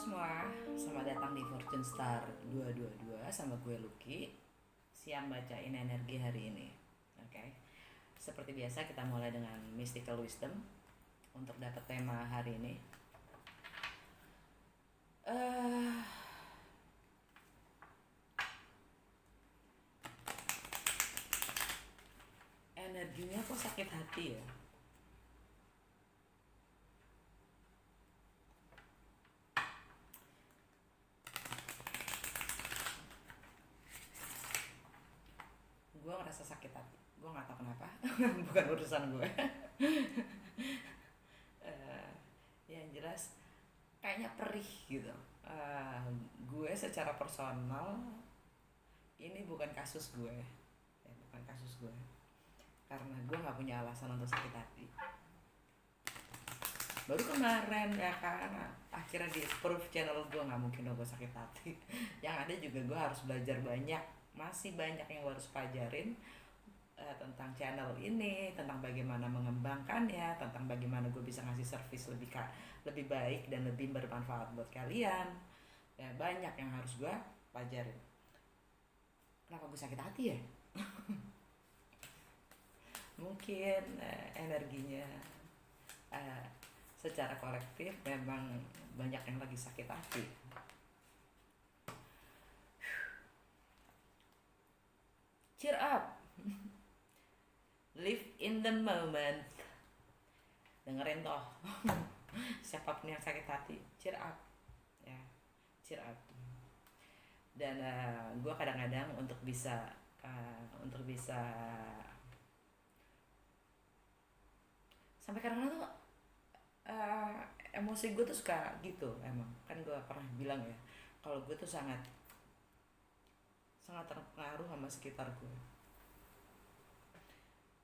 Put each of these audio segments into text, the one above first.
semua, selamat datang di Fortune Star 222 sama gue Lucky. Siap bacain energi hari ini. Oke. Seperti biasa kita mulai dengan Mystical Wisdom untuk dapat tema hari ini. Energinya kok sakit hati ya? Gue ngerasa sakit hati. Gue nggak tahu kenapa. Bukan urusan gue. Yang jelas kayaknya perih gitu. Gue secara personal ini bukan kasus gue, ya, bukan kasus gue. Karena gue nggak punya alasan untuk sakit hati. Baru kemarin ya kan, akhirnya di proof channel gue nggak mungkin dong gue sakit hati. Yang ada juga gue harus belajar banyak, masih banyak yang gue harus pelajarin tentang channel ini, tentang bagaimana mengembangkannya, tentang bagaimana gue bisa ngasih service lebih baik dan lebih bermanfaat buat kalian. Ya, banyak yang harus gue pelajarin. Kenapa gue sakit hati ya? Mungkin energinya secara kolektif memang banyak yang lagi sakit hati. Cheer up. Live in the moment. Dengerin toh. Siapapun yang sakit hati, cheer up. Ya, cheer up. Dan gue kadang-kadang untuk bisa sampai kadang-kadang tuh emosi gue tuh suka gitu. Emang kan gue pernah bilang ya, kalau gue tuh sangat terpengaruh sama sekitar gue.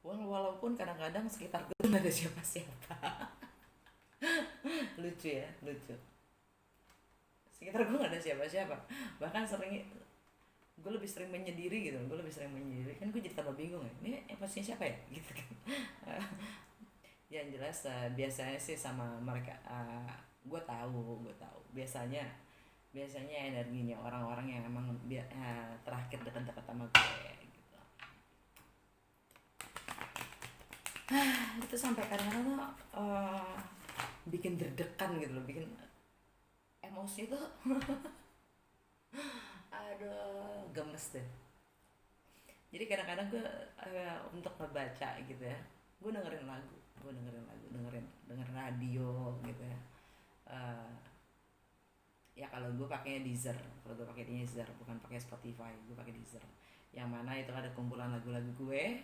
Walaupun kadang-kadang sekitar gue tuh gak ada siapa-siapa. Lucu ya, lucu. Sekitar gue gak ada siapa-siapa. Bahkan gue lebih sering menyendiri gitu. Kan gue jadi tambah bingung ya, ini emosinya siapa ya gitu kan. Yang jelas biasanya sih sama mereka, gue tahu biasanya energinya orang-orang yang emang terakhir dekat-dekat sama gue gitu. Itu sampai kadang-kadang bikin deg-degan gitu loh, bikin emosi tuh aduh gemes deh. Jadi kadang-kadang gue untuk ngebaca gitu ya, gue dengerin radio gitu ya. Ya kalau gue pakainya Deezer, bukan pakai Spotify, gue pakai Deezer. Yang mana itu ada kumpulan lagu-lagu gue,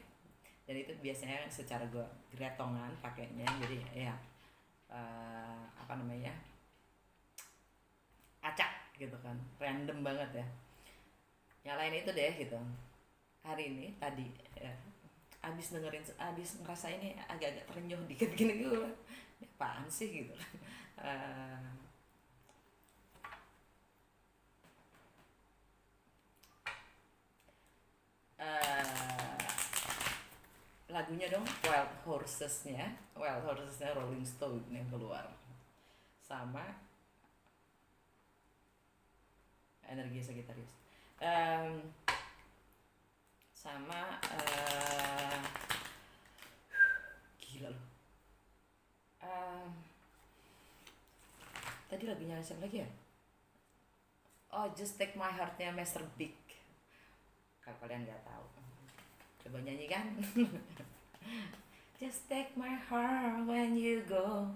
dan itu biasanya secara gue gretongan pakainya, jadi ya apa namanya, acak gitu kan, random banget ya. Nyalain itu deh gitu. Hari ini tadi ya, abis ngerasa ini agak-agak terenyuh dikit gini gue, ya apaan sih gitu. Lagunya dong, Wild Horsesnya Rolling Stone yang keluar, sama energi Sagittarius, sama gila loh, tadi lagunya siapa lagi ya? Oh, Just Take My Heart-nya Mr. Big. Kalau kalian nggak tahu, coba nyanyikan. Just take my heart when you go.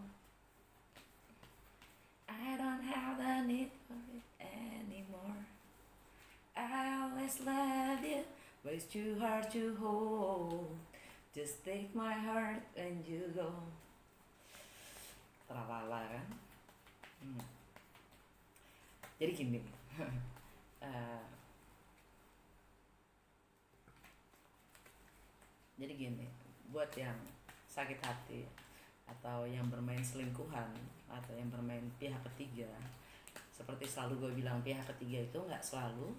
I don't have the need for it anymore. I always love you, but it's too hard to hold. Just take my heart when you go. Terlala kan? Jadi gini. Jadi gini, buat yang sakit hati atau yang bermain selingkuhan atau yang bermain pihak ketiga, seperti selalu gue bilang, pihak ketiga itu nggak selalu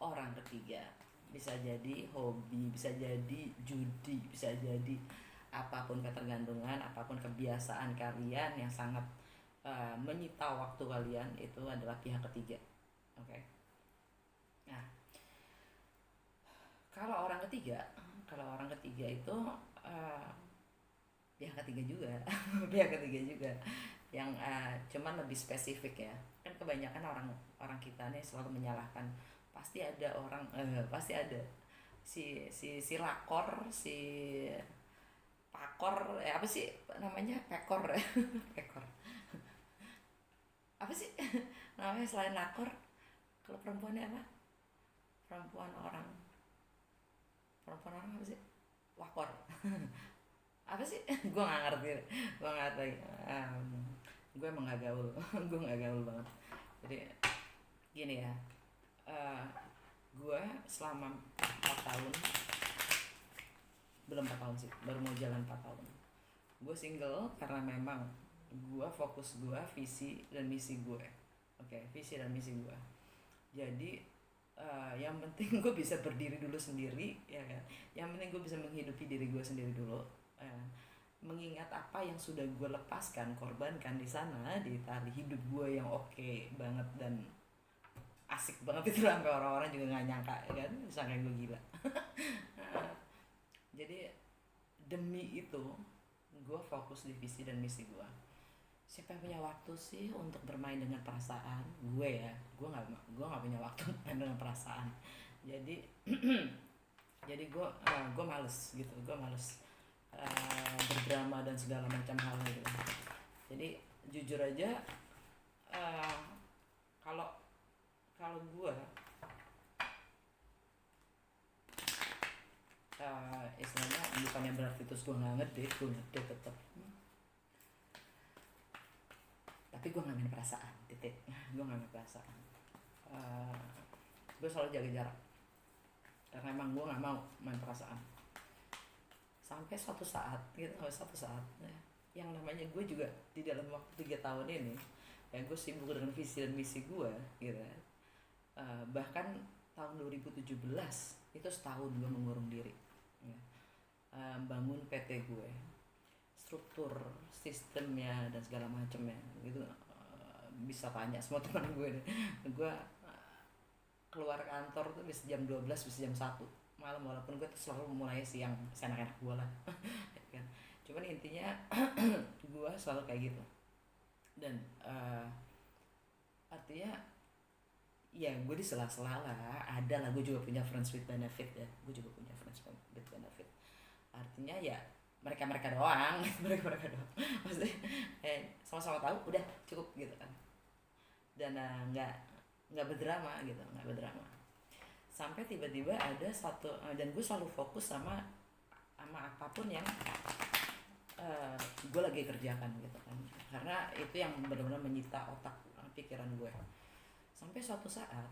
orang ketiga. Bisa jadi hobi, bisa jadi judi, bisa jadi apapun ketergantungan, apapun kebiasaan kalian yang sangat menyita waktu kalian itu adalah pihak ketiga. Oke. Nah, kalau orang ketiga, itu uh, pihak ketiga juga, pihak ketiga juga, yang cuman lebih spesifik ya. Kan kebanyakan orang orang kita nih selalu menyalahkan, pasti ada orang, pasti ada si lakor, si pakor, apa sih namanya, pekor ya, pekor, apa sih namanya selain lakor, kalau perempuannya apa, perempuan orang, apa sih, wakor, apa sih, gue nggak ngerti, gue nggak ngerti. Gue emang nggak gaul, gue nggak gaul banget. Jadi gini ya, uh, gue selama 4 tahun, belum 4 tahun sih, baru mau jalan 4 tahun gue single, karena memang gue fokus, gue visi dan misi gue. Oke, visi dan misi gue. Jadi yang penting gue bisa berdiri dulu sendiri, ya kan. Yang penting gue bisa menghidupi diri gue sendiri dulu, mengingat apa yang sudah gue lepaskan, korbankan di sana, di tali hidup gue yang oke banget dan asik banget itu, sampai orang-orang juga nggak nyangka, ya kan, sangka gue gila. Jadi demi itu gue fokus di visi dan misi gue. Siapa yang punya waktu sih untuk bermain dengan perasaan gue ya? Gue nggak punya waktu main dengan perasaan. Jadi jadi gue males gitu, gue males berdrama dan segala macam hal gitu. Jadi jujur aja, kalau kalau gue istilahnya bukannya berarti terus gue nggak ngedate, gue ngedate tetap, tapi gue nggak main perasaan, titik. Gue nggak main perasaan. Gue selalu jaga jarak karena emang gue nggak mau main perasaan. Sampai suatu saat gitu, ya, yang namanya gue juga di dalam waktu 3 tahun ini, ya gue sibuk dengan visi dan misi gue gitu. Bahkan tahun 2017 itu setahun gue mengurung diri, ya. Bangun PT gue, struktur sistemnya dan segala macamnya gitu, bisa tanya semua teman gue deh. Gue keluar kantor tuh bisa jam 12, bisa jam 1 malam, walaupun gue tuh selalu mulai siang, enak-enak gue lah. Kan, cuman intinya gue selalu kayak gitu. Dan artinya ya gue di sela-sela lah, ada lah, gue juga punya friends with benefit ya, gue juga punya friends with benefit. Artinya ya mereka doang, mereka doang, maksudnya sama-sama tahu, udah cukup gitu kan. Dan nggak berdrama gitu, nggak berdrama. Sampai tiba-tiba ada satu, dan gue selalu fokus sama apapun yang gue lagi kerjakan gitu kan, karena itu yang benar-benar menyita otak, pikiran gue. Sampai suatu saat,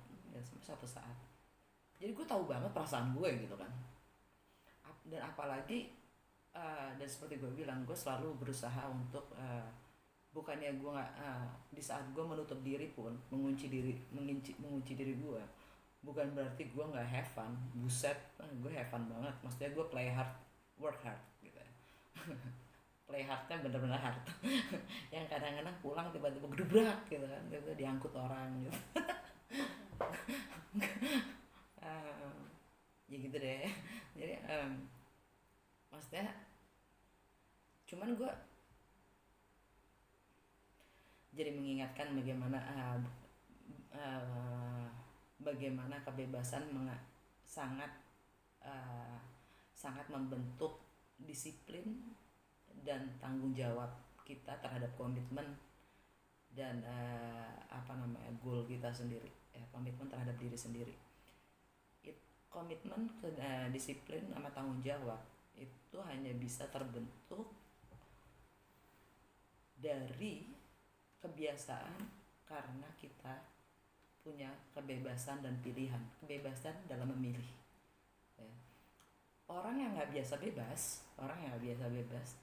jadi gue tahu banget perasaan gue gitu kan. Dan apalagi dan seperti gue bilang, gue selalu berusaha untuk bukannya gue nggak, di saat gue menutup diri pun, mengunci diri gue, bukan berarti gue nggak have fun. Buset, gue have fun banget, maksudnya gue play hard, work hard gitu ya. Play hardnya bener-bener hard. Yang kadang-kadang pulang tiba-tiba gedubrak gitu kan, tiba-tiba diangkut orang gitu. Ya gitu deh. Jadi maksudnya cuman gue jadi mengingatkan bagaimana kebebasan sangat sangat membentuk disiplin dan tanggung jawab kita terhadap komitmen dan goal kita sendiri, ya, komitmen terhadap diri sendiri. Komitmen ke disiplin sama tanggung jawab itu hanya bisa terbentuk dari kebiasaan, karena kita punya kebebasan dan pilihan, kebebasan dalam memilih, ya. Orang yang nggak biasa bebas,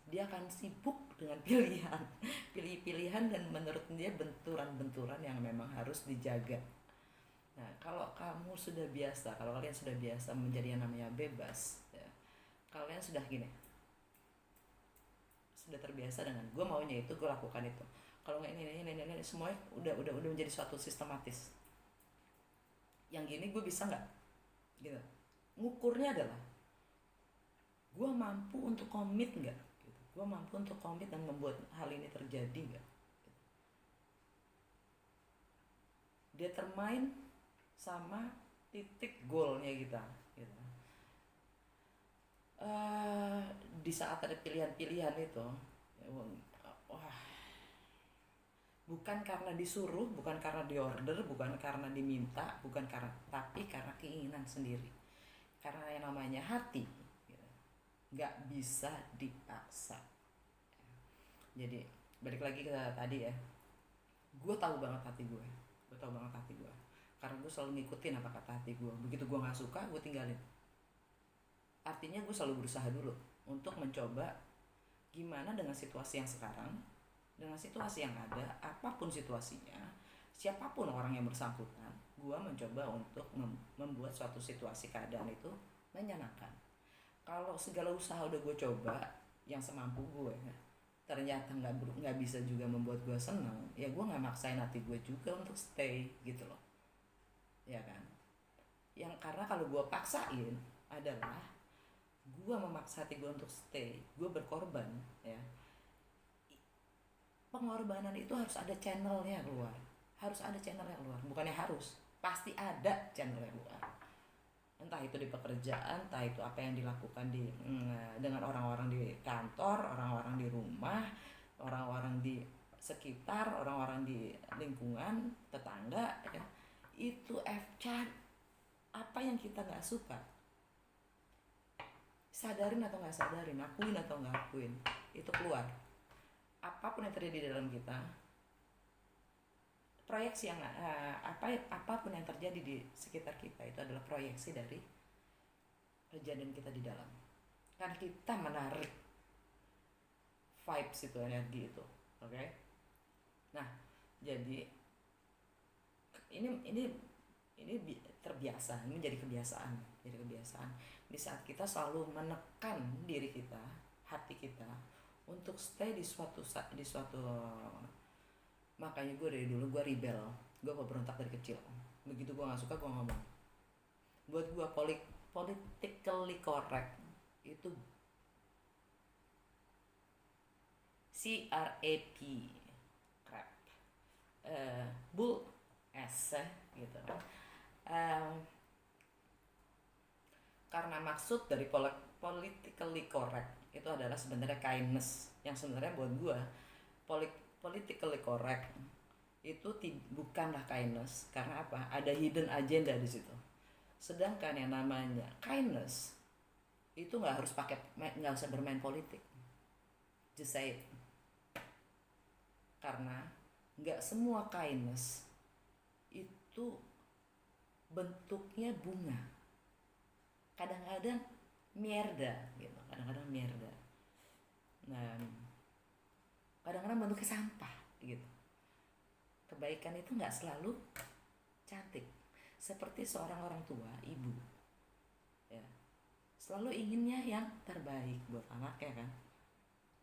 dia akan sibuk dengan pilihan, pilih-pilihan, dan menurut dia benturan-benturan yang memang harus dijaga. Nah, kalau kalian sudah biasa menjadi yang namanya bebas, ya, kalian sudah terbiasa dengan gue maunya itu, gue lakukan itu. kalau nggak ini semuanya udah menjadi suatu sistematis. Yang gini gue bisa nggak gitu. Ngukurnya adalah gue mampu untuk komit nggak gitu. Gue mampu untuk komit dan membuat hal ini terjadi nggak gitu. Determine sama titik goalnya kita gitu. Di saat ada pilihan-pilihan itu wah, bukan karena disuruh, bukan karena diorder, bukan karena diminta, bukan karena, tapi karena keinginan sendiri. Karena yang namanya hati gitu, nggak bisa dipaksa. Jadi balik lagi ke tadi ya, gue tahu banget hati gue tahu banget hati gue, karena gue selalu ngikutin apa kata hati gue. Begitu gue nggak suka, gue tinggalin. Artinya gue selalu berusaha dulu untuk mencoba gimana dengan situasi yang sekarang, dengan situasi yang ada, apapun situasinya, siapapun orang yang bersangkutan, gue mencoba untuk membuat suatu situasi keadaan itu menyenangkan. Kalau segala usaha udah gue coba yang semampu gue, ternyata nggak bisa juga membuat gue senang, ya gue nggak maksain hati gue juga untuk stay gitu loh, ya kan? Yang karena kalau gue paksain adalah gue memaksa hati gue untuk stay, gue berkorban ya. Pengorbanan itu harus ada channelnya keluar, harus ada channelnya keluar, bukannya harus, pasti ada channelnya keluar. Entah itu di pekerjaan, entah itu apa yang dilakukan dengan orang-orang di kantor, orang-orang di rumah, orang-orang di sekitar, orang-orang di lingkungan, tetangga ya. Itu apa yang kita nggak suka, sadarin atau nggak sadarin, akuin atau nggak akuin, itu keluar. Apapun yang terjadi di dalam kita, proyeksi yang apapun yang terjadi di sekitar kita itu adalah proyeksi dari kejadian kita di dalam. Karena kita menarik vibes itu, energi itu, oke? Okay? Nah, jadi ini terbiasa, ini menjadi kebiasaan, di saat kita selalu menekan diri kita, hati kita untuk stay di suatu. Makanya gue dari dulu gue rebel, gue berontak dari kecil. Begitu gue nggak suka gue ngomong. Buat gue politically correct itu CRAP, crap, bull s gitu. Karena maksud dari politically correct itu adalah sebenarnya kindness, yang sebenarnya buat gue politically correct itu bukanlah kindness. Karena apa? Ada hidden agenda di situ. Sedangkan yang namanya kindness itu nggak usah bermain politik. Just say it. Karena nggak semua kindness itu bentuknya bunga. Kadang-kadang mierda gitu, kadang-kadang mierda. Nah, kadang-kadang bentuknya sampah gitu. Kebaikan itu nggak selalu cantik. Seperti seorang orang tua, ibu, ya, selalu inginnya yang terbaik buat anaknya kan.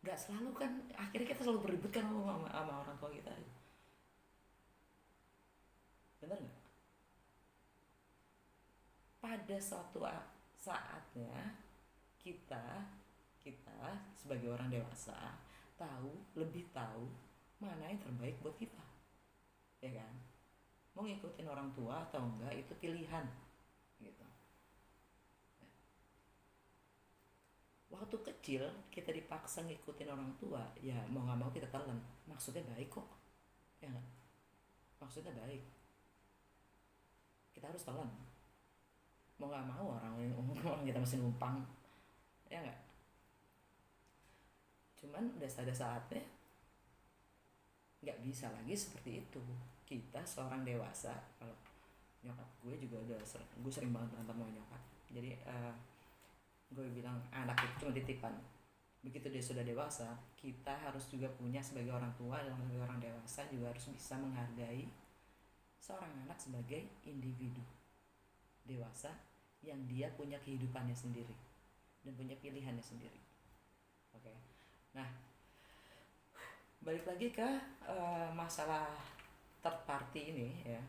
Nggak selalu kan, akhirnya kita selalu beribut kan sama orang tua kita. Bener nggak? Pada suatu saatnya kita sebagai orang dewasa lebih tahu mana yang terbaik buat kita, ya kan? Mau ngikutin orang tua atau enggak itu pilihan gitu. Waktu kecil kita dipaksa ngikutin orang tua, ya mau nggak mau kita telan. Maksudnya baik kok, ya nggak? Maksudnya baik, kita harus telan. Mau nggak mau orang kita mesti numpang, ya nggak? Cuman udah ada saatnya nggak bisa lagi seperti itu. Kita seorang dewasa, kalau nyokap gue juga gue sering banget berantem sama nyokap. Jadi gue bilang anak itu cuma titipan. Begitu dia sudah dewasa, kita harus juga punya sebagai orang tua dan sebagai orang dewasa juga harus bisa menghargai seorang anak sebagai individu dewasa yang dia punya kehidupannya sendiri dan punya pilihannya sendiri. Oke. Nah, balik lagi ke masalah third party ini ya.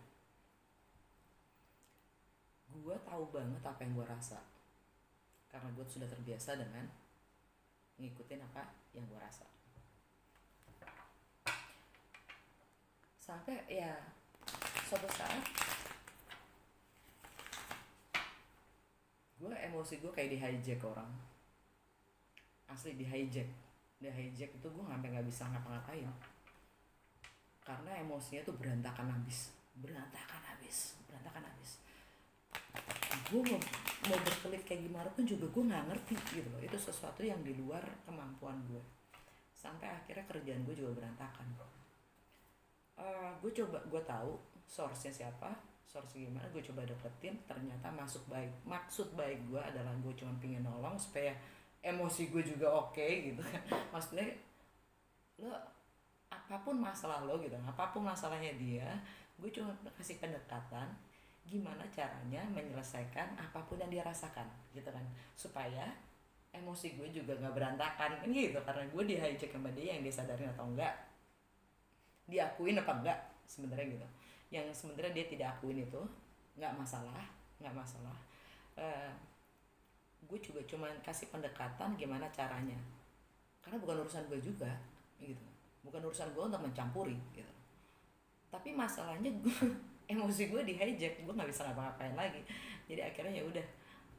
Gue tahu banget apa yang gue rasa karena gue sudah terbiasa dengan ngikutin apa yang gue rasa. Sampai ya suatu saat gue emosi gue kayak di hijack orang, asli di hijack itu gue sampai nggak bisa ngapa-ngapain karena emosinya tuh berantakan habis. Gue mau berkelit kayak gimana pun juga gue nggak ngerti gitu loh, itu sesuatu yang di luar kemampuan gue. Sampai akhirnya kerjaan gue juga berantakan. Gue tahu source-nya siapa, source gimana, gue coba deketin, ternyata maksud baik gue adalah gue cuma pingin nolong supaya emosi gue juga oke gitu kan. Maksudnya lo apapun masalah lo gitu, apapun masalahnya dia, gue cuma kasih pendekatan gimana caranya menyelesaikan apapun yang dia rasakan gitu kan, supaya emosi gue juga nggak berantakan kan gitu. Karena gue di hijack sama dia, yang dia sadarin atau enggak, diakuin apa enggak sebenarnya gitu. Yang sebenarnya dia tidak akuin itu nggak masalah. Gue juga cuma kasih pendekatan gimana caranya, karena bukan urusan gue juga gitu, bukan urusan gue untuk mencampuri gitu. Tapi masalahnya gue emosi gue di hijack, gue nggak bisa ngapa-ngapain lagi. Jadi akhirnya ya udah,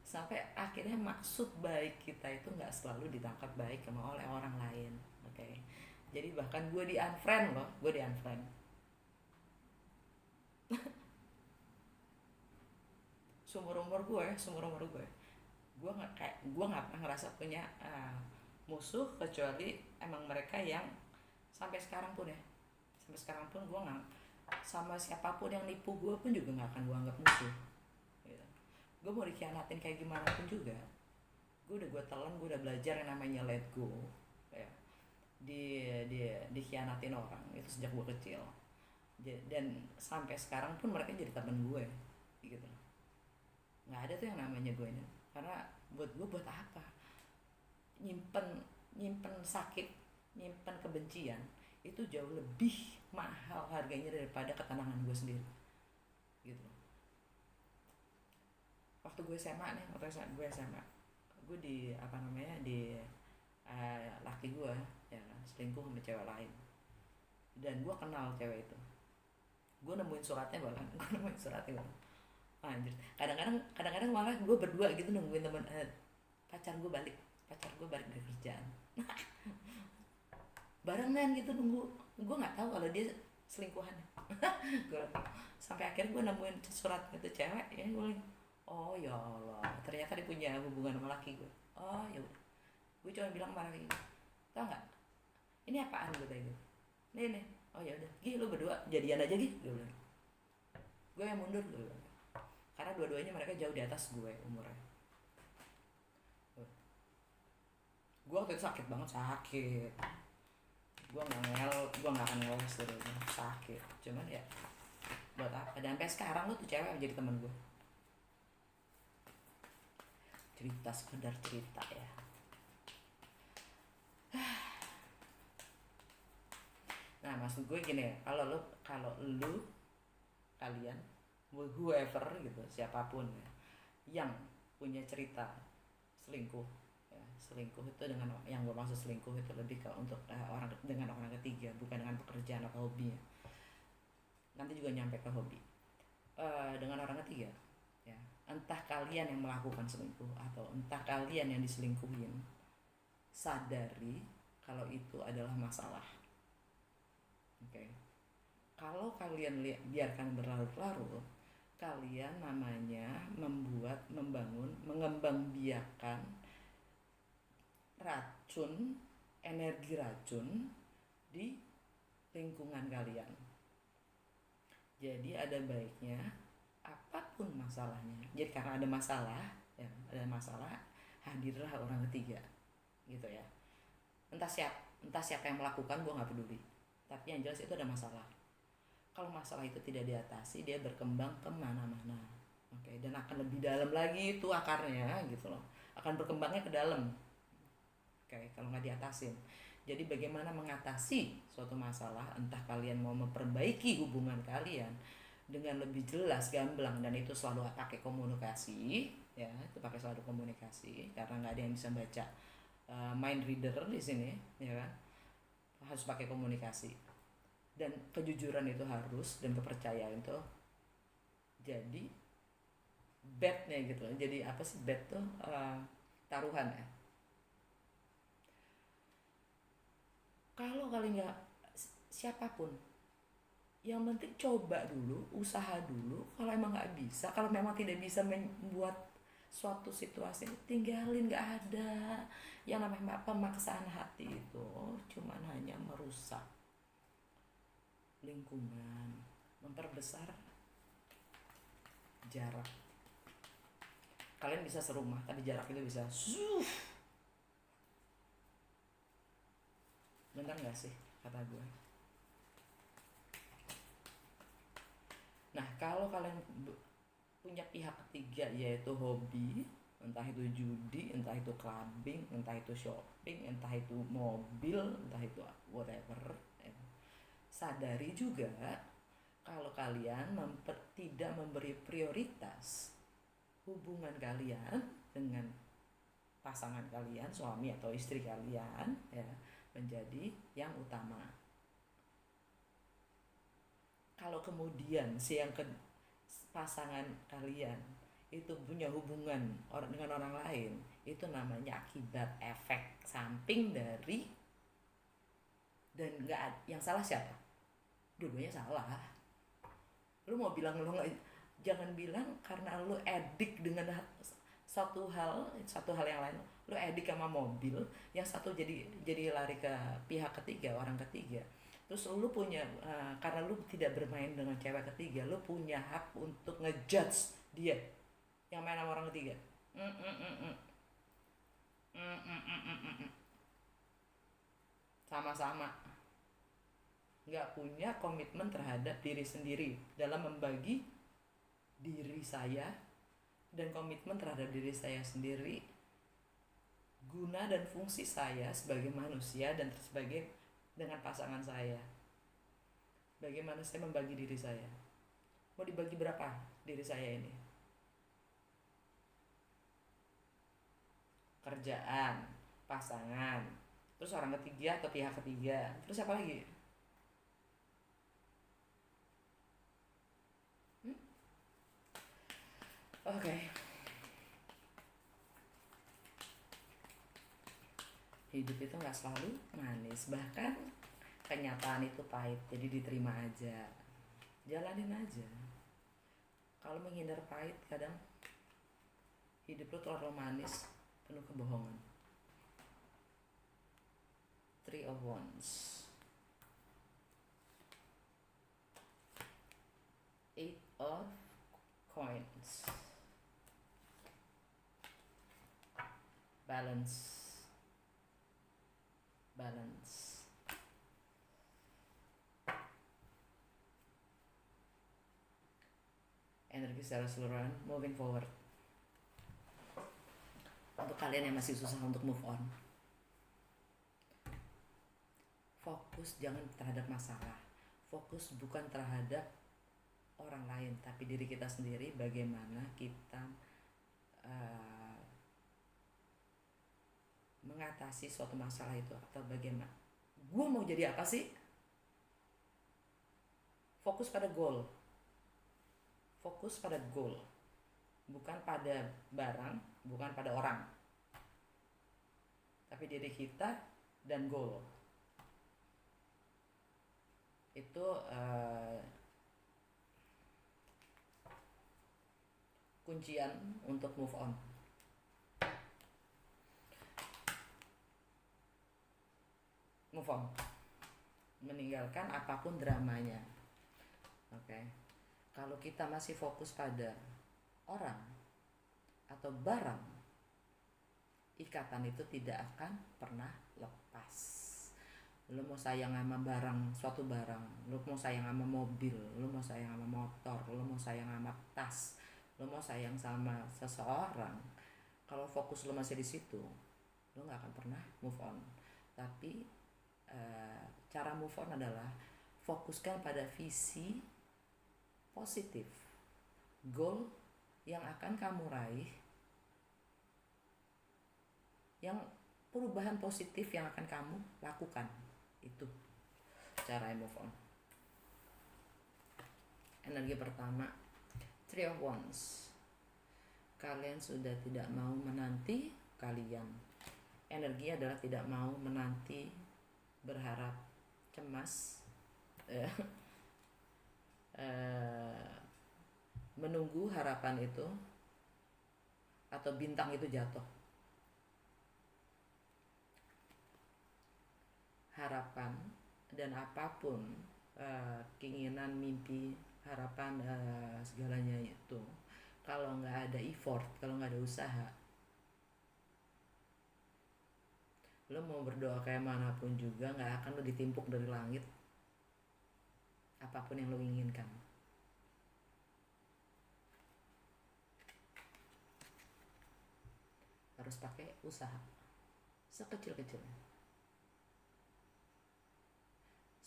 sampai akhirnya maksud baik kita itu nggak selalu ditangkap baik oleh orang lain. Oke. Jadi bahkan gue di unfriend loh, gue di unfriend. Seumur umur gue nggak pernah ngerasa punya musuh kecuali emang mereka yang sampai sekarang pun gue nggak, sama siapapun yang nipu gue pun juga nggak akan gue anggap musuh gitu. Gue mau dikhianatin kayak gimana pun juga, gue telan, gue udah belajar yang namanya let go ya. Dikhianatin orang itu sejak gue kecil, dan sampai sekarang pun mereka jadi teman gue gitu. Nggak ada tuh yang namanya gue ini, karena buat gue, buat apa nyimpen sakit, nyimpen kebencian, itu jauh lebih mahal harganya daripada ketenangan gue sendiri gitu. Waktu gue SMA gue di laki gue ya kan, selingkuh sama cewek lain, dan gue kenal cewek itu. Gue nemuin suratnya anjir. Kadang-kadang malah gue berdua gitu nungguin pacar gue balik dari kerjaan barengan gitu, nunggu. Gue nggak tahu kalau dia selingkuhan. Sampai akhirnya gue nemuin surat itu cewek ya, gue oh ya Allah, ternyata dia punya hubungan sama laki gue. Oh ya udah, gue cuma bilang sama laki gue, tau nggak ini apaan, gue tanya gitu. Nih oh ya udah, Gi lu berdua jadian aja Gi, gue bilang. Gue yang mundur, gue bilang, karena dua-duanya mereka jauh di atas gue umurnya. Gue waktu itu sakit banget, gue nggak akan ngeles dulu, sakit. Cuman ya buat apa, dan sampai sekarang lo tuh cewek menjadi teman gue. Cerita, sekedar cerita ya. Nah maksud gue gini, kalau lu kalian whoever gitu, siapapun ya, yang punya cerita selingkuh ya, selingkuh itu dengan, yang gue maksud selingkuh itu lebih ke untuk orang, dengan orang ketiga, bukan dengan pekerjaan atau hobi ya. Nanti juga nyampe ke hobi, dengan orang ketiga ya, entah kalian yang melakukan selingkuh atau entah kalian yang diselingkuhin, sadari kalau itu adalah masalah. Oke. Kalau kalian biarkan berlarut-larut, kalian namanya membangun, mengembangbiakan racun, energi racun di lingkungan kalian. Jadi ada baiknya apapun masalahnya. Jadi karena ada masalah, hadirlah orang ketiga, gitu ya. Entah siapa yang melakukan, gue nggak peduli. Tapi yang jelas itu ada masalah. Kalau masalah itu tidak diatasi, dia berkembang kemana-mana. Oke, dan akan lebih dalam lagi itu akarnya gitu loh. Akan berkembangnya ke dalam. Oke, kalau nggak diatasin. Jadi bagaimana mengatasi suatu masalah, entah kalian mau memperbaiki hubungan kalian dengan lebih jelas, gamblang, dan itu selalu pakai komunikasi, ya, itu pakai selalu komunikasi karena nggak ada yang bisa baca mind reader di sini, ya kan? Harus pakai komunikasi dan kejujuran itu harus, dan kepercayaan itu jadi betnya gitu. Jadi apa sih bet tuh? Taruhan ya. Kalau kalian nggak, siapapun, yang penting coba dulu, usaha dulu. Kalau emang nggak bisa, kalau memang tidak bisa membuat suatu situasi, tinggalin, nggak ada. Yang namanya pemaksaan hati itu cuman hanya merusak lingkungan, memperbesar jarak. Kalian bisa serumah tapi jarak itu bisa bener nggak sih kata gue? Nah, kalau kalian punya pihak ketiga, yaitu hobi, entah itu judi, entah itu clubbing, entah itu shopping, entah itu mobil, entah itu whatever, sadari juga kalau kalian tidak memberi prioritas hubungan kalian dengan pasangan kalian, suami atau istri kalian, ya, menjadi yang utama. Kalau kemudian pasangan kalian itu punya hubungan dengan orang lain, itu namanya akibat efek samping dari, dan nggak, yang salah siapa? Dua-duanya salah. Lu mau bilang lu nggak, jangan bilang karena lu edik dengan satu hal yang lain. Lu edik sama mobil, yang satu jadi lari ke pihak ketiga, orang ketiga. Terus lu punya karena lu tidak bermain dengan cewek ketiga, lu punya hak untuk ngejudge dia yang main sama orang ketiga. Sama-sama nggak punya komitmen terhadap diri sendiri dalam membagi diri saya, dan komitmen terhadap diri saya sendiri, guna dan fungsi saya sebagai manusia dan sebagai dengan pasangan saya. Bagaimana saya membagi diri saya? Mau dibagi berapa diri saya ini? Kerjaan, pasangan, terus orang ketiga atau pihak ketiga, terus apa lagi? Oke. Hidup itu nggak selalu manis, bahkan kenyataan itu pahit, jadi diterima aja, jalanin aja. Kalau menghindar pahit, kadang hidup lo terlalu manis, penuh kebohongan. Three of Wands, Eight of Coins, balance. Energi secara keseluruhan, moving forward. Untuk kalian yang masih susah untuk move on, fokus jangan terhadap masalah, fokus bukan terhadap orang lain tapi diri kita sendiri. Bagaimana kita mengatasi suatu masalah itu, atau bagaimana gue mau jadi apa sih. Fokus pada goal, bukan pada barang, bukan pada orang, tapi diri kita dan goal. Itu kuncian untuk move on. Meninggalkan apapun dramanya. Oke. Kalau kita masih fokus pada orang atau barang, ikatan itu tidak akan pernah lepas. Lu mau sayang sama suatu barang, lu mau sayang sama mobil, lu mau sayang sama motor, lu mau sayang sama tas, lu mau sayang sama seseorang, kalau fokus lu masih di situ, lu nggak akan pernah move on. Tapi Cara move on adalah fokuskan pada visi positif, goal yang akan kamu raih, yang perubahan positif yang akan kamu lakukan. Itu cara move on. Energi pertama, Three of Wands. Kalian sudah tidak mau menanti, energi adalah tidak mau menanti, berharap, cemas, menunggu harapan itu atau bintang itu jatuh. Harapan dan apapun, keinginan, mimpi, harapan, segalanya itu, kalau nggak ada effort, kalau nggak ada usaha, lo mau berdoa kayak manapun juga nggak akan lo ditimpuk dari langit apapun yang lo inginkan. Harus pakai usaha sekecil-kecilnya.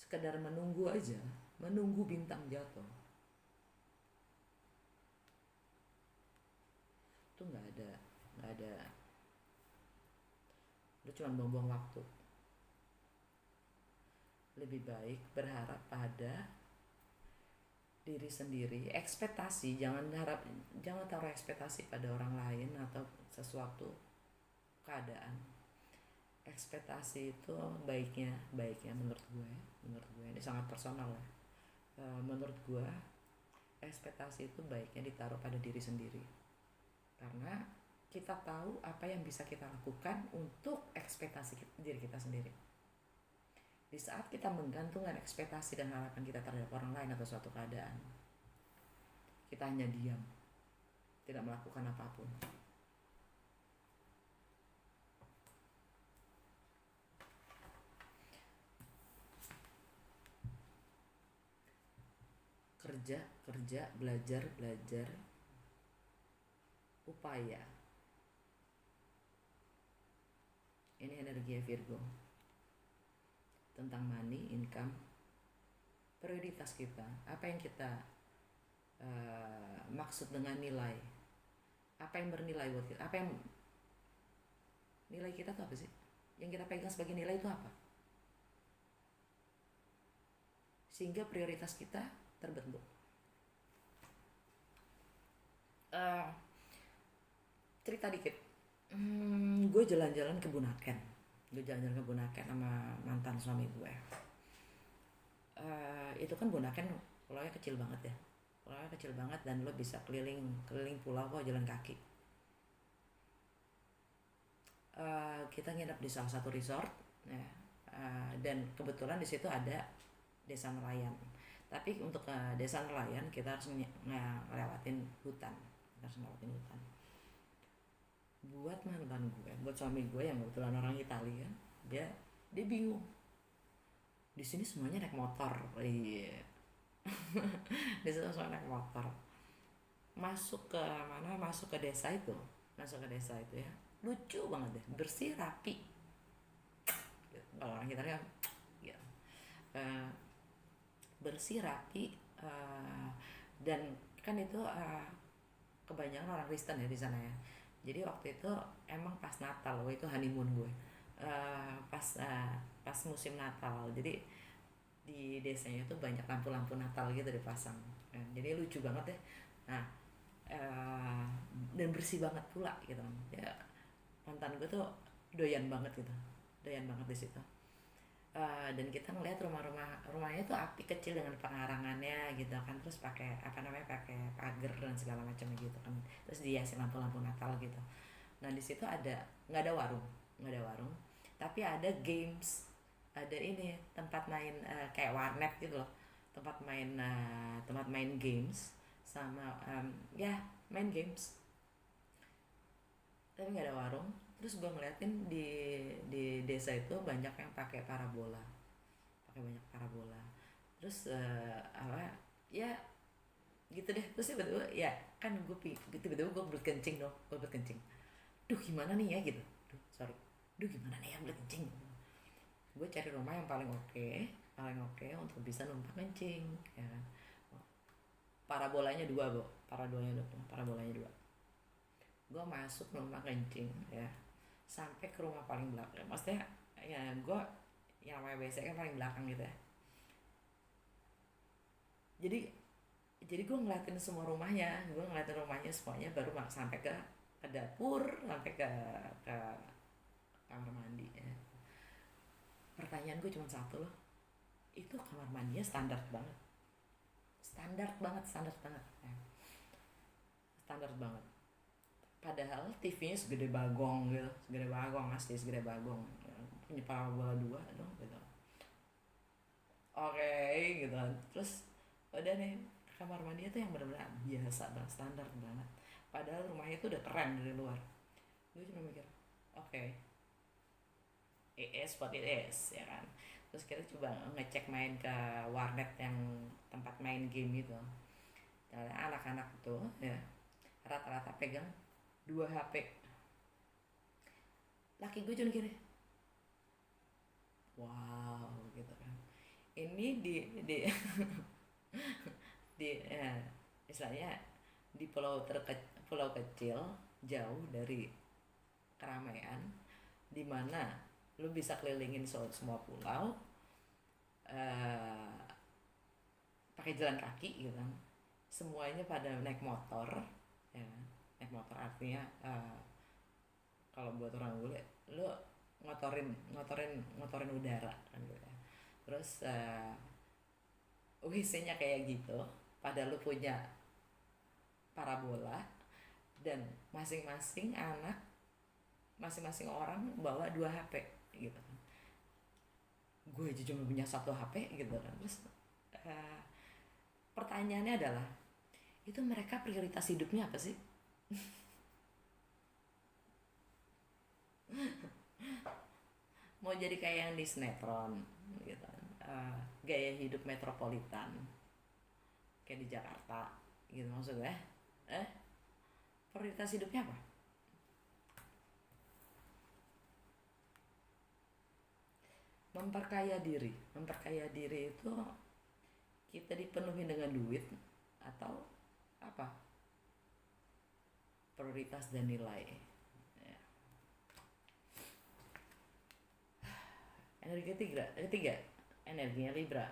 Sekedar menunggu aja, menunggu bintang jatuh, itu nggak ada, lu cuma buang-buang waktu. Lebih baik berharap pada diri sendiri. Ekspektasi, jangan taruh ekspektasi pada orang lain atau sesuatu keadaan. Ekspektasi itu baiknya menurut gue ini sangat personal ya. Menurut gue ekspektasi itu baiknya ditaruh pada diri sendiri, karena kita tahu apa yang bisa kita lakukan untuk ekspektasi diri kita sendiri. Di saat kita menggantungkan ekspektasi dan harapan kita terhadap orang lain atau suatu keadaan, kita hanya diam, tidak melakukan apapun. Kerja, belajar, upaya. Ini energi Virgo. Tentang money, income, prioritas kita, apa yang kita maksud dengan nilai, apa yang bernilai buat kita, apa yang nilai kita tuh apa sih, yang kita pegang sebagai nilai itu apa, sehingga prioritas kita terbentuk. Cerita dikit, gue jalan-jalan ke Bunaken sama mantan suami gue. Itu kan Bunaken pulaunya kecil banget dan lo bisa keliling pulau kok jalan kaki. Kita nginep di salah satu resort ya, dan kebetulan di situ ada desa nelayan. Tapi untuk desa nelayan kita harus ngelewatin hutan. Buat mantan gue, buat suami gue yang kebetulan orang Italia, dia bingung. Di sini semuanya naik motor, iya. Di situ semua naik motor. Masuk ke desa itu ya, lucu banget deh, bersih rapi. Kalau orang Italia, ya, bersih rapi, dan kan itu kebanyakan orang Kristen ya di sana ya. Jadi waktu itu emang pas Natal, itu honeymoon gue, pas musim Natal. Jadi di desanya itu banyak lampu-lampu Natal gitu dipasang, jadi lucu banget ya. Nah, dan bersih banget pula gitu ya. Mantan gue tuh doyan banget di situ. Dan kita ngeliat rumahnya tuh api kecil dengan pengarangannya gitu kan, terus pakai pakai pagar dan segala macam gitu kan, terus dihiasi lampu-lampu Natal gitu. Nah di situ nggak ada warung, tapi ada games, ada ini tempat main, kayak warnet gitu loh, tempat main games sama ya main games, tapi nggak ada warung. Terus gue ngeliatin di desa itu banyak yang pakai parabola, terus ya gitu deh. Terus tiba-tiba ya kan tiba-tiba gue belut kencing. Duh gimana nih ya gitu, gimana nih ya belut kencing. gue cari rumah yang paling oke untuk bisa numpang kencing ya kan. Parabolanya dua, Bo. Parabolanya dua. Gue masuk numpang kencing ya, sampai ke rumah paling belakang. Maksudnya ya gue yang namanya WC kan paling belakang gitu ya. Jadi gue ngeliatin rumahnya semuanya, baru sampai ke dapur, sampai ke kamar mandi ya. Pertanyaan gue cuma satu loh, itu kamar mandinya standar banget ya. Standar banget, padahal TV-nya segede bagong asli, segede bagong ya. Punya parabola dua dong gitu. Oke gitu kan. Terus udah nih, kamar mandi itu yang benar-benar biasa banget, standar banget, padahal rumahnya itu udah keren dari luar. Gue cuma mikir, oke, it is what it is ya kan. Terus kita coba ngecek main ke warnet yang tempat main game gitu. Anak-anak tuh ya rata-rata pegang 2 HP. Laki gue cuma gini, wow gitu kan. Ini di di istilahnya di pulau kecil, jauh dari keramaian, di mana lu bisa kelilingin semua pulau eh, pakai jalan kaki gitu kan. Semuanya pada naik motor ya kan? Naik motor artinya kalau buat orang bule, lu ngotorin udara kan gitu ya. Terus WC-nya kayak gitu, padahal lu punya parabola, dan masing-masing orang bawa 2 HP gitu kan. Gue aja cuma punya 1 HP gitu kan. Terus pertanyaannya adalah, itu mereka prioritas hidupnya apa sih? Mau jadi kayak yang di sinetron gitu kan. Gaya hidup metropolitan kayak di Jakarta gitu maksudnya. Prioritas hidupnya apa? Memperkaya diri itu kita dipenuhi dengan duit atau apa? Prioritas dan nilai ya. Energi ketiga, energinya Libra.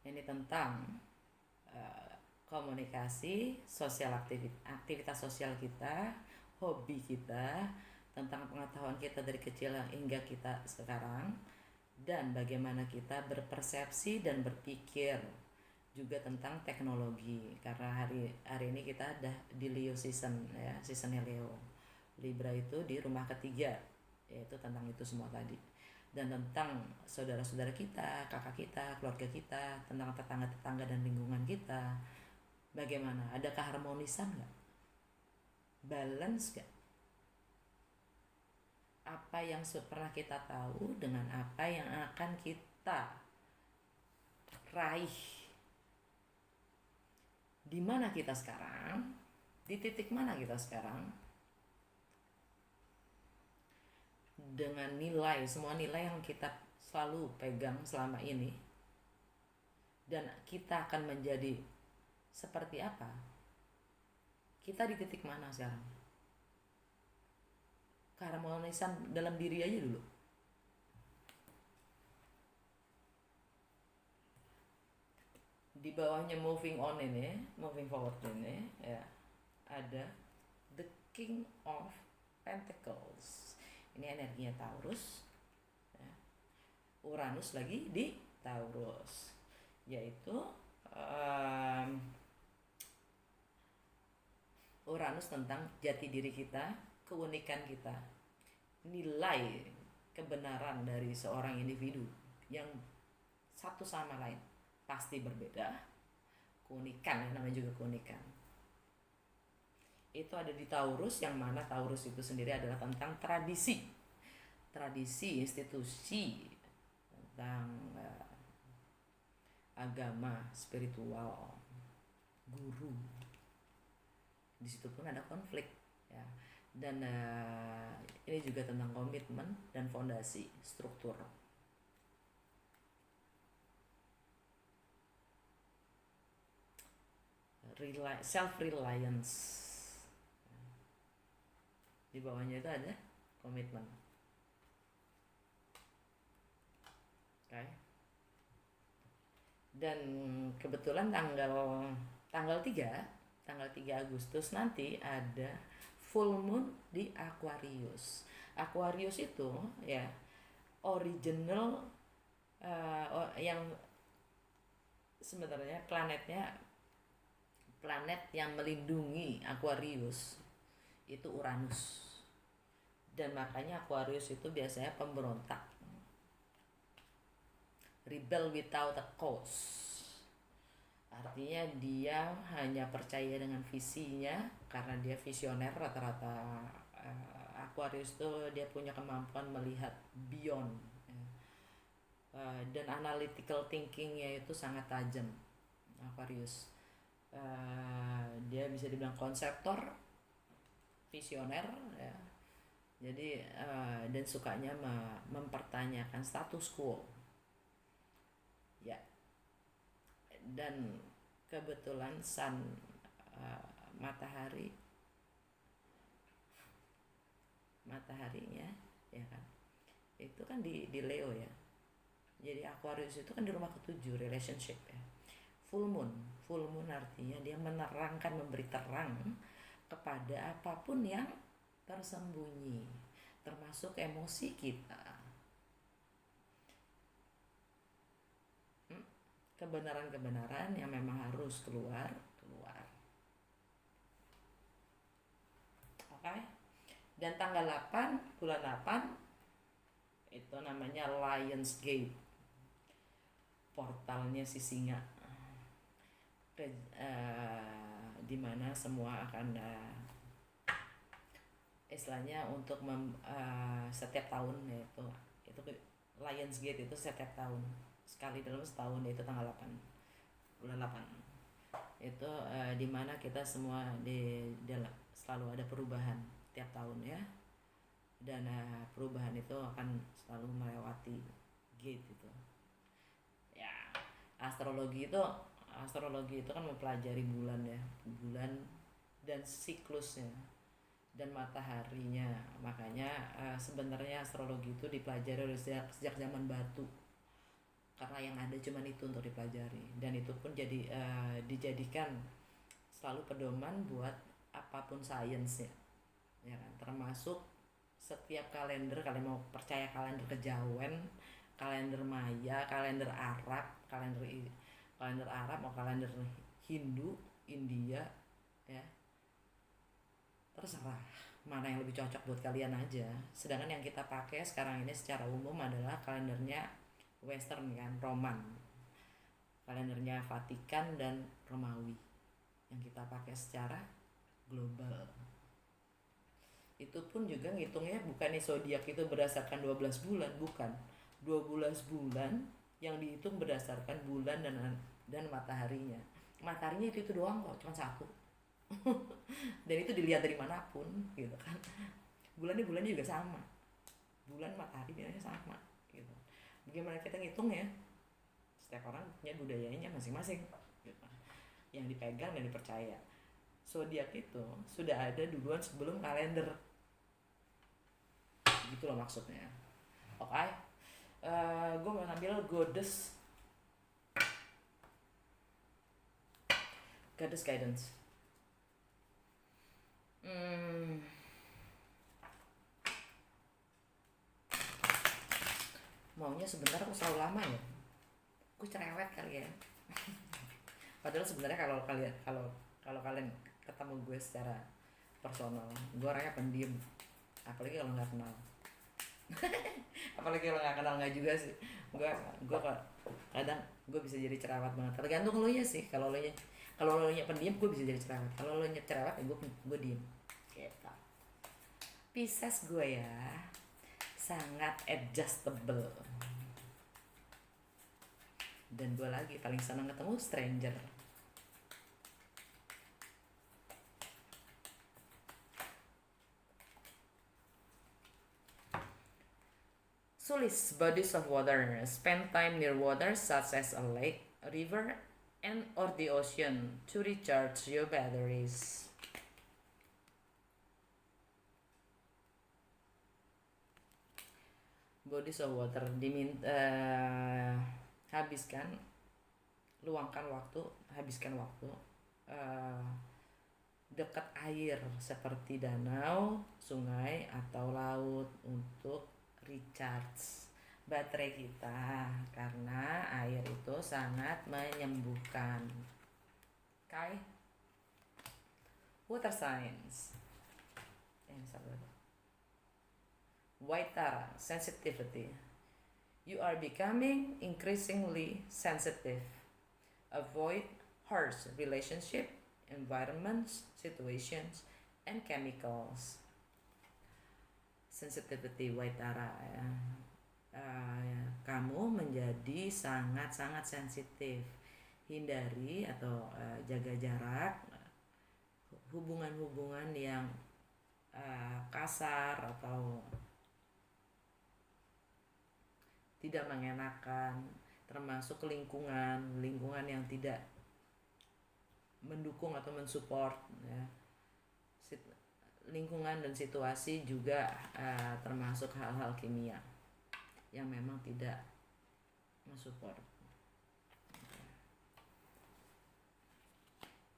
Ini tentang komunikasi, aktivitas sosial kita, hobi kita, tentang pengetahuan kita dari kecil hingga kita sekarang, dan bagaimana kita berpersepsi dan berpikir. Juga tentang teknologi, karena hari ini kita ada di Leo season ya, seasonnya Leo. Libra itu di rumah ketiga, yaitu tentang itu semua tadi, dan tentang saudara-saudara kita, kakak kita, keluarga kita, tentang tetangga-tetangga dan lingkungan kita. Bagaimana, ada keharmonisan gak? Balance gak? Apa yang pernah kita tahu dengan apa yang akan kita raih. Di mana kita sekarang? Di titik mana kita sekarang? Dengan semua nilai yang kita selalu pegang selama ini, dan kita akan menjadi seperti apa? Kita di titik mana sekarang? Keharmonisan dalam diri aja dulu. Di bawahnya moving forward ini ya, ada the King of Pentacles. Ini energinya Taurus ya. Uranus lagi di Taurus, yaitu Uranus tentang jati diri kita, keunikan kita, nilai kebenaran dari seorang individu yang satu sama lain pasti berbeda. Keunikan, namanya juga keunikan, itu ada di Taurus, yang mana Taurus itu sendiri adalah tentang tradisi, institusi, tentang agama, spiritual, guru. Di situ pun ada konflik ya. Dan ini juga tentang komitmen dan fondasi struktur. Self reliance. Di bawahnya itu ada komitmen. Okay. Dan kebetulan tanggal 3 Agustus nanti ada full moon di Aquarius. Aquarius itu ya original yang sebenarnya planet yang melindungi Aquarius itu Uranus. Dan makanya Aquarius itu biasanya pemberontak, rebel without a cause. Artinya dia hanya percaya dengan visinya karena dia visioner. Rata-rata Aquarius itu dia punya kemampuan melihat beyond, dan analytical thinkingnya itu sangat tajam. Aquarius dia bisa dibilang konseptor, visioner ya. Jadi dan sukanya mempertanyakan status quo ya. Dan kebetulan sun mataharinya ya kan itu kan di Leo ya. Jadi Aquarius itu kan di rumah ke-7 relationship ya. Full moon artinya dia menerangkan, memberi terang kepada apapun yang tersembunyi, termasuk emosi kita, kebenaran-kebenaran yang memang harus keluar. Oke. Dan tanggal 8 bulan 8 itu namanya Lionsgate, portalnya si singa, di mana semua akan istilahnya untuk setiap tahun yaitu Lionsgate itu setiap tahun sekali dalam setahun, yaitu tanggal 8 bulan 8 itu di mana kita semua selalu ada perubahan tiap tahun ya. Dan perubahan itu akan selalu melewati gate itu ya. Astrologi itu kan mempelajari bulan dan siklusnya dan mataharinya. Makanya sebenarnya astrologi itu dipelajari sejak zaman batu, karena yang ada cuma itu untuk dipelajari. Dan itu pun dijadikan selalu pedoman buat apapun sainsnya ya kan, termasuk setiap kalender. Kalian mau percaya kalender kejawen, kalender Maya, kalender Arab mau kalender Hindu, India ya, terserah mana yang lebih cocok buat kalian aja. Sedangkan yang kita pakai sekarang ini secara umum adalah kalendernya Western kan, Roman, kalendernya Vatikan dan Romawi yang kita pakai secara global. Itu pun juga ngitungnya bukan zodiak itu berdasarkan 12 bulan, bukan. 12 bulan yang dihitung berdasarkan bulan dan mataharinya. Mataharinya itu doang kok, cuma satu. Dan itu dilihat dari manapun gitu kan. Bulannya juga sama. Bulan matahari bilangnya sama gitu. Bagaimana kita ngitung ya? Setiap orang punya budayanya masing-masing gitu, yang dipegang dan dipercaya. Zodiak itu sudah ada duluan sebelum kalender. Gitu loh maksudnya. Oke. Gue mau ambil Goddess Guidance. Maunya sebentar aku selalu lama ya. Gue cerewet kali ya. Padahal sebenarnya kalau kalian ketemu gue secara personal, gue orangnya pendiam. Apalagi kalau nggak kenal. Apalagi kalau nggak kenal nggak juga sih. Gue kadang gue bisa jadi cerewet banget. Tergantung lo nya sih. Kalau lo nya pendiam, gue bisa jadi cerewet. Kalau lo nya cerewet, ya gue diem. Gitu. Pisces gue ya sangat adjustable. Dan gue lagi paling senang ketemu stranger. Sulis, bodies of water. Spend time near water such as a lake, a river, and or the ocean to recharge your batteries. Bodies of water habiskan, luangkan waktu, habiskan waktu dekat air seperti danau, sungai, atau laut untuk recharge baterai kita, karena air itu sangat menyembuhkan. Okay? Water signs. Waitara, sensitivity. You are becoming increasingly sensitive. Avoid harsh relationship, environments, situations, and chemicals. Sensitivity Waitara ya. Kamu menjadi sangat-sangat sensitif. Hindari atau jaga jarak hubungan-hubungan yang kasar atau tidak mengenakan, termasuk lingkungan yang tidak mendukung atau mensupport ya. Lingkungan dan situasi juga termasuk hal-hal kimia yang memang tidak mensupport.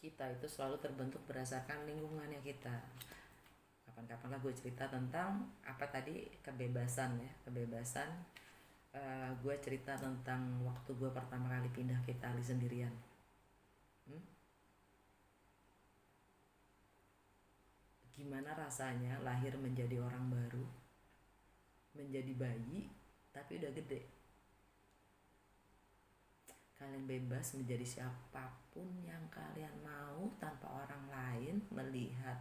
Kita itu selalu terbentuk berdasarkan lingkungannya kita. Kapan-kapan lah gue cerita tentang apa tadi, kebebasan ya, kebebasan. Gue cerita tentang waktu gue pertama kali pindah ke Itali sendirian. Gimana rasanya lahir menjadi orang baru, menjadi bayi tapi udah gede. Kalian bebas menjadi siapapun yang kalian mau tanpa orang lain melihat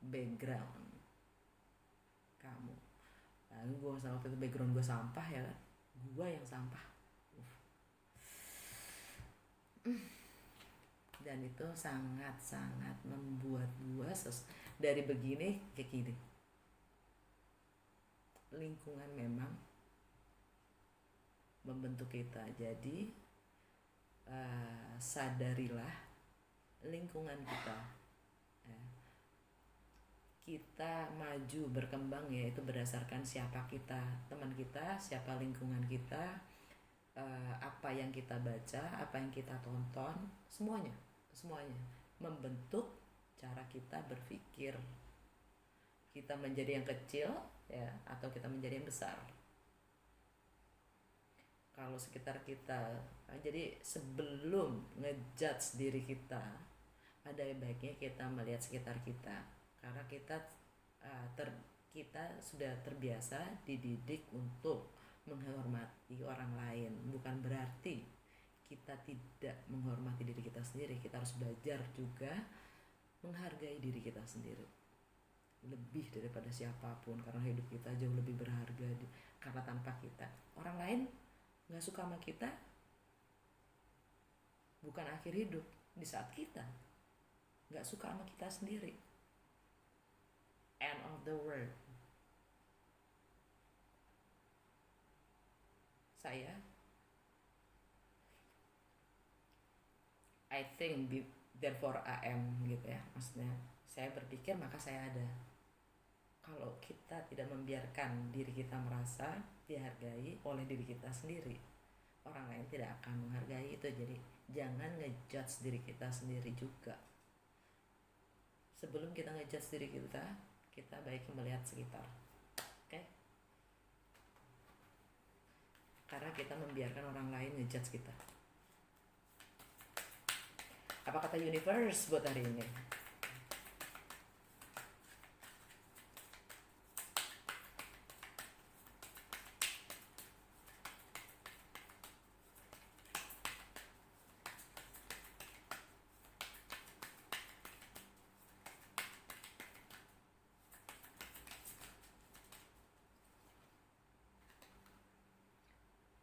background kamu. Lalu gue waktu itu background gue sampah ya kan, gue yang sampah. Dan itu sangat-sangat membuat gue dari begini ke kini. Lingkungan memang membentuk kita. Jadi sadarilah lingkungan kita. Kita maju berkembang ya itu berdasarkan siapa kita, teman kita, siapa lingkungan kita, apa yang kita baca, apa yang kita tonton, semuanya membentuk cara kita berpikir. Kita menjadi yang kecil ya atau kita menjadi yang besar. Kalau sekitar kita, jadi sebelum ngejudge diri kita, ada baiknya kita melihat sekitar kita, karena kita sudah terbiasa dididik untuk menghormati orang lain. Bukan berarti kita tidak menghormati diri kita sendiri. Kita harus belajar juga menghargai diri kita sendiri lebih daripada siapapun, karena hidup kita jauh lebih berharga. Karena tanpa kita, orang lain gak suka sama kita bukan akhir hidup, di saat kita gak suka sama kita sendiri, end of the world. I think therefore I am gitu ya, maksudnya saya berpikir maka saya ada. Kalau kita tidak membiarkan diri kita merasa dihargai oleh diri kita sendiri, orang lain tidak akan menghargai itu. Jadi jangan ngejudge diri kita sendiri juga. Sebelum kita ngejudge diri kita baik melihat sekitar. Oke? Karena kita membiarkan orang lain ngejudge kita. Apa kata universe buat hari ini?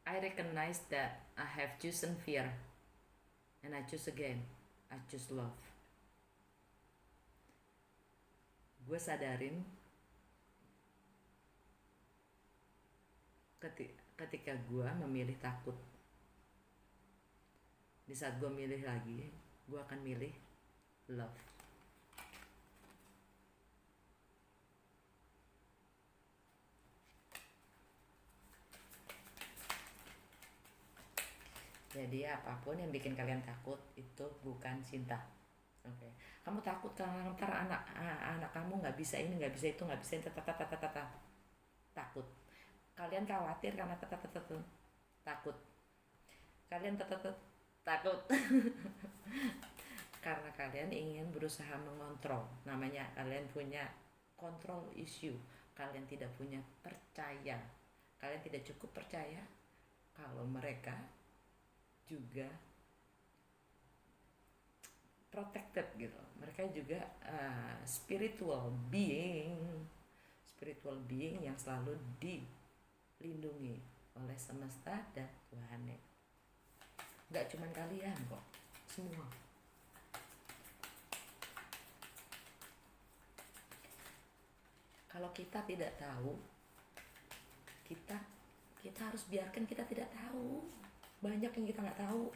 I recognize that I have chosen fear, and I choose again. I choose love. Gue sadarin Ketika gue memilih takut, di saat gue milih lagi, gue akan milih love. Jadi apapun yang bikin kalian takut itu bukan cinta. Oke. Kamu takut karena ntar anak kamu nggak bisa ini, nggak bisa itu, nggak bisa ini, takut. Kalian khawatir karena takut. Kalian takut karena kalian ingin berusaha mengontrol. Namanya kalian punya control issue. Kalian tidak punya percaya. Kalian tidak cukup percaya kalau mereka juga protected gitu. Mereka juga spiritual being yang selalu dilindungi oleh semesta dan Tuhan. Gak cuman kalian kok, semua. Kalau kita tidak tahu, kita harus biarkan kita tidak tahu. Banyak yang kita nggak tahu,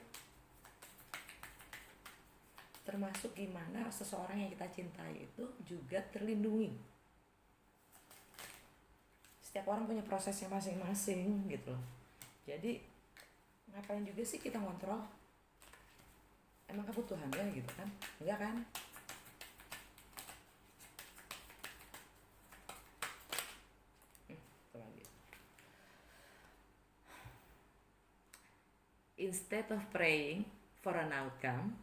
termasuk gimana seseorang yang kita cintai itu juga terlindungi. Setiap orang punya prosesnya masing-masing gitu loh. Jadi ngapain juga sih kita ngontrol? Emang kebutuhannya gitu kan? Enggak kan? Itu lagi. Instead of praying for an outcome,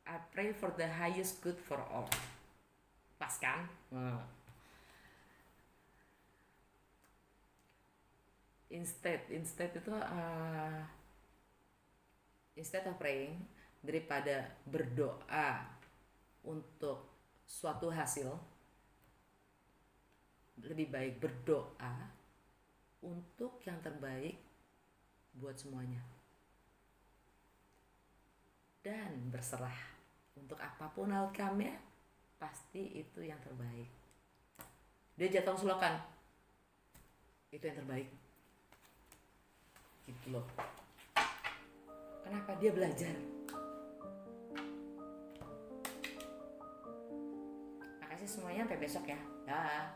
I pray for the highest good for all. Pas kan? Instead itu instead of praying, daripada berdoa untuk suatu hasil, lebih baik berdoa untuk yang terbaik buat semuanya dan berserah untuk apapun outcome-nya, pasti itu yang terbaik. Dia jatuh selokan, itu yang terbaik gitu loh. Kenapa? Dia belajar. Makasih semuanya, sampai besok ya. Dah.